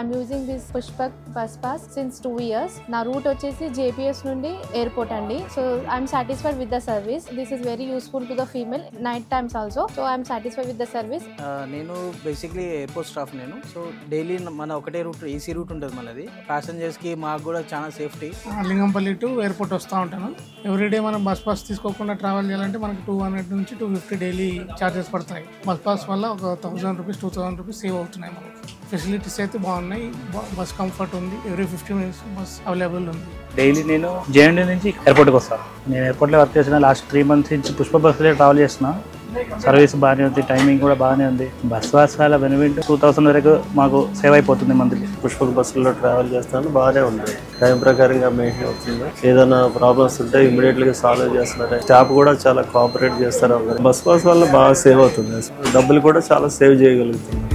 I'm using this Pushpak bus pass since 2 years. నా route వచ్చేసి JPS నుండి ఎయిర్పోర్ట్ అండి. So I'm satisfied with the service. This is very useful to the female night times also. So I'm satisfied with the service. నేను basically airport staff. నేను so daily మన ఒకటే route AC route ఉంటుంది మనది. Passengers కి మాకు కూడా చాలా సేఫ్టీ. లింగంపల్లి టు ఎయిర్పోర్ట్ వస్తూ ఉంటాను. ఎవ్రీడే మనం బస్ పాస్ తీసుకోకుండా ట్రావెల్ చేయాలంటే మనకి 200 నుంచి 250 డైలీ ఛార్జెస్ పడతాయి. బస్ పాస్ వల్ల ఒక 1000 రూపీస్ 2000 రూపీస్ సేవ్ అవుతున్నాయి మనకి. ఫెసిలిటీస్ అయితే బాగున్నాయి. బస్ కంఫర్ట్ ఉంది. ఎవ్రీ 50 minutes బస్ అవైలబుల్ ఉంది. డైలీ నేను JND నుంచి ఎయిర్పోర్ట్కి వస్తాను. నేను ఎయిర్పోర్ట్లో వర్క్ చేసిన లాస్ట్ 3 months నుంచి పుష్ప బస్సులో ట్రావెల్ చేస్తున్నా. సర్వీస్ బాగానే ఉంది, టైమింగ్ కూడా బాగానే ఉంది. బస్ పాస్ వల్ల బెనిఫిట్ 2000 వరకు మాకు సేవ్ అయిపోతుంది మంత్లీ. పుష్పక బస్సుల్లో ట్రావెల్ చేస్తాను, బాగానే ఉంది. టైం ప్రకారంగా మెయింటైన్ అవుతుంది. ఏదైనా ప్రాబ్లమ్స్ ఉంటే ఇమీడియట్ గా సాల్వ్ చేస్తున్నారు. స్టాఫ్ కూడా చాలా కోఆపరేట్ చేస్తారు. బస్ పాస్ వల్ల బాగా సేవ్ అవుతుంది. డబ్బులు కూడా చాలా సేవ్ చేయగలుగుతుంది.